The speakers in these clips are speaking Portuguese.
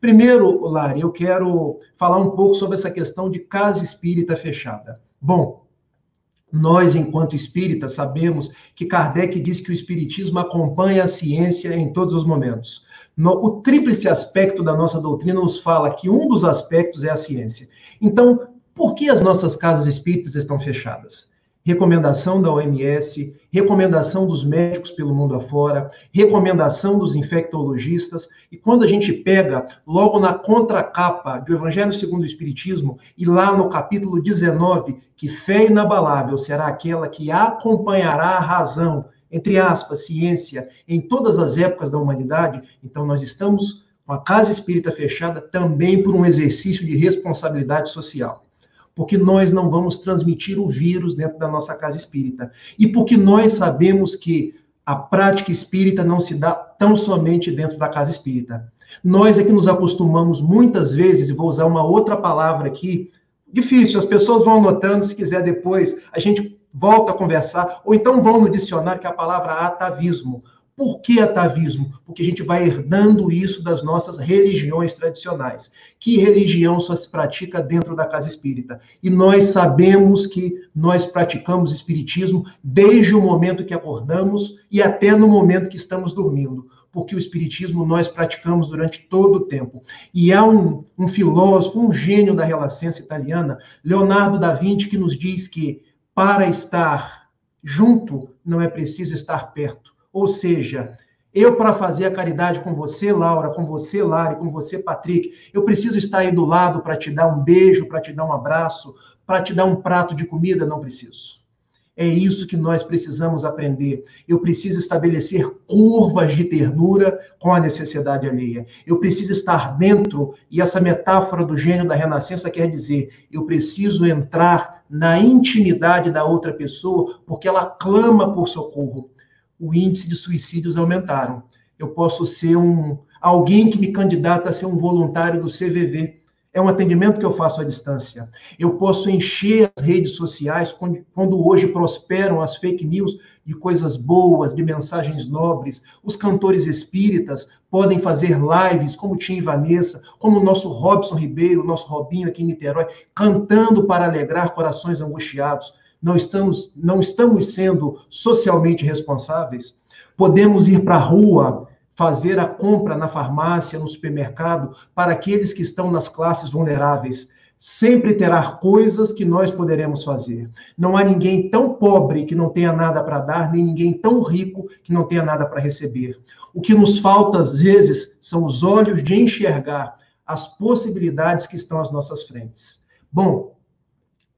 Primeiro, Lari, eu quero falar um pouco sobre essa questão de casa espírita fechada. Bom, nós, enquanto espíritas, sabemos que Kardec diz que o espiritismo acompanha a ciência em todos os momentos. O tríplice aspecto da nossa doutrina nos fala que um dos aspectos é a ciência. Então, por que as nossas casas espíritas estão fechadas? Recomendação da OMS, recomendação dos médicos pelo mundo afora, recomendação dos infectologistas, e quando a gente pega logo na contracapa do Evangelho segundo o Espiritismo, e lá no capítulo 19, que fé inabalável será aquela que acompanhará a razão, entre aspas, ciência, em todas as épocas da humanidade, então nós estamos com a casa espírita fechada também por um exercício de responsabilidade social. Porque nós não vamos transmitir o vírus dentro da nossa casa espírita. E porque nós sabemos que a prática espírita não se dá tão somente dentro da casa espírita. Nós é que nos acostumamos muitas vezes, e vou usar uma outra palavra aqui, difícil, as pessoas vão anotando, se quiser depois, a gente volta a conversar, ou então vão no dicionário, que é a palavra atavismo. Por que atavismo? Porque a gente vai herdando isso das nossas religiões tradicionais. Que religião só se pratica dentro da casa espírita? E nós sabemos que nós praticamos espiritismo desde o momento que acordamos e até no momento que estamos dormindo. Porque o espiritismo nós praticamos durante todo o tempo. E há um filósofo, um gênio da Renascença italiana, Leonardo da Vinci, que nos diz que para estar junto não é preciso estar perto. Ou seja, eu para fazer a caridade com você, Laura, com você, Lari, com você, Patrick, eu preciso estar aí do lado para te dar um beijo, para te dar um abraço, para te dar um prato de comida? Não preciso. É isso que nós precisamos aprender. Eu preciso estabelecer curvas de ternura com a necessidade alheia. Eu preciso estar dentro, e essa metáfora do gênio da Renascença quer dizer, eu preciso entrar na intimidade da outra pessoa, porque ela clama por socorro. O índice de suicídios aumentaram. Eu posso ser alguém que me candidata a ser um voluntário do CVV. É um atendimento que eu faço à distância. Eu posso encher as redes sociais, quando hoje prosperam as fake news, de coisas boas, de mensagens nobres. Os cantores espíritas podem fazer lives, como Tim e Vanessa, como o nosso Robson Ribeiro, nosso Robinho aqui em Niterói, cantando para alegrar corações angustiados. Não estamos sendo socialmente responsáveis? Podemos ir para a rua, fazer a compra na farmácia, no supermercado, para aqueles que estão nas classes vulneráveis. Sempre terá coisas que nós poderemos fazer. Não há ninguém tão pobre que não tenha nada para dar, nem ninguém tão rico que não tenha nada para receber. O que nos falta, às vezes, são os olhos de enxergar as possibilidades que estão às nossas frentes. Bom,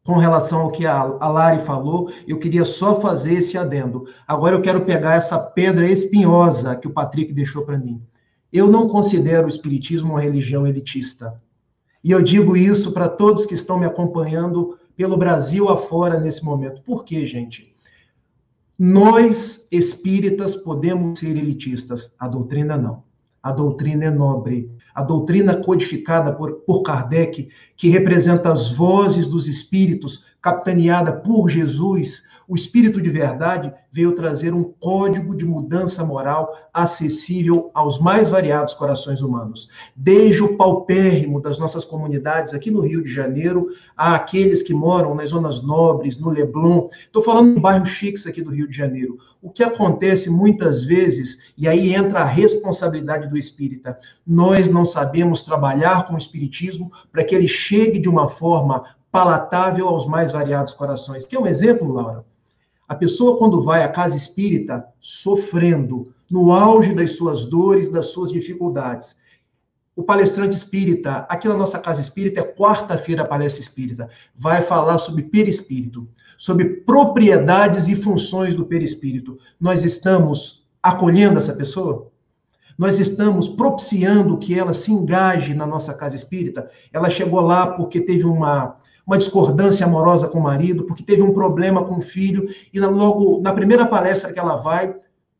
com relação ao que a Lari falou, eu queria só fazer esse adendo. Agora eu quero pegar essa pedra espinhosa que o Patrick deixou para mim. Eu não considero o espiritismo uma religião elitista. E eu digo isso para todos que estão me acompanhando pelo Brasil afora nesse momento. Por quê, gente? Nós, espíritas, podemos ser elitistas. A doutrina não. A doutrina é nobre. A doutrina codificada por Kardec, que representa as vozes dos espíritos, capitaneada por Jesus, o Espírito de Verdade, veio trazer um código de mudança moral acessível aos mais variados corações humanos. Desde o paupérrimo das nossas comunidades aqui no Rio de Janeiro, a aqueles que moram nas zonas nobres, no Leblon. Estou falando de bairros chiques aqui do Rio de Janeiro. O que acontece muitas vezes, e aí entra a responsabilidade do espírita, nós não sabemos trabalhar com o espiritismo para que ele chegue de uma forma palatável aos mais variados corações. Quer um exemplo, Laura? A pessoa, quando vai à casa espírita, sofrendo, no auge das suas dores, das suas dificuldades. O palestrante espírita, aqui na nossa casa espírita, é quarta-feira a palestra espírita, vai falar sobre perispírito, sobre propriedades e funções do perispírito. Nós estamos acolhendo essa pessoa? Nós estamos propiciando que ela se engaje na nossa casa espírita? Ela chegou lá porque teve uma discordância amorosa com o marido, porque teve um problema com o filho, e logo na primeira palestra que ela vai,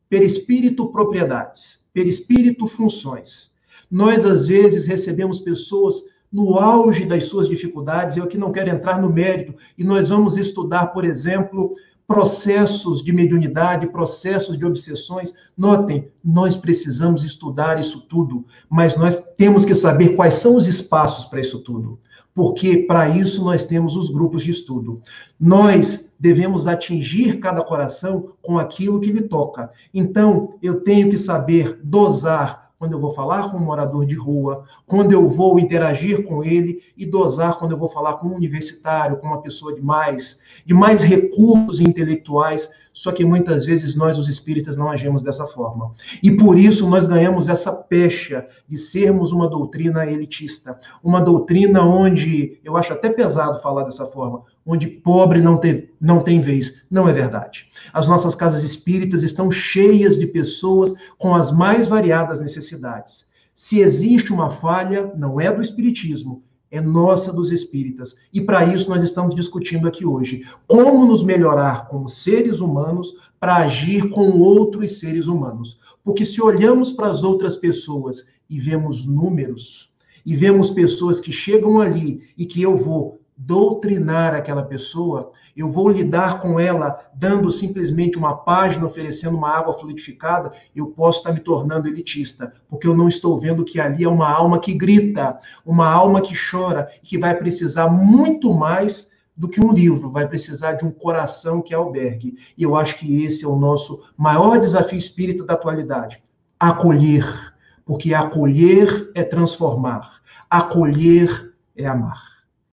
perispírito propriedades, perispírito funções. Nós, às vezes, recebemos pessoas no auge das suas dificuldades, eu aqui não quero entrar no mérito, e nós vamos estudar, por exemplo, processos de mediunidade, processos de obsessões. Notem, nós precisamos estudar isso tudo, mas nós temos que saber quais são os espaços para isso tudo, porque para isso nós temos os grupos de estudo. Nós devemos atingir cada coração com aquilo que lhe toca. Então, eu tenho que saber dosar quando eu vou falar com um morador de rua, quando eu vou interagir com ele, e dosar quando eu vou falar com um universitário, com uma pessoa de mais recursos intelectuais, só que muitas vezes nós, os espíritas, não agimos dessa forma. E por isso nós ganhamos essa pecha de sermos uma doutrina elitista, uma doutrina onde, eu acho até pesado falar dessa forma, onde pobre não tem vez. Não é verdade. As nossas casas espíritas estão cheias de pessoas com as mais variadas necessidades. Se existe uma falha, não é do espiritismo, é nossa, dos espíritas. E para isso nós estamos discutindo aqui hoje. Como nos melhorar como seres humanos para agir com outros seres humanos. Porque se olhamos para as outras pessoas e vemos números, e vemos pessoas que chegam ali e que eu vou doutrinar aquela pessoa, eu vou lidar com ela dando simplesmente uma página, oferecendo uma água fluidificada, eu posso estar me tornando elitista, porque eu não estou vendo que ali é uma alma que grita, uma alma que chora, que vai precisar muito mais do que um livro, vai precisar de um coração que albergue. E eu acho que esse é o nosso maior desafio espírita da atualidade. Acolher, porque acolher é transformar, acolher é amar.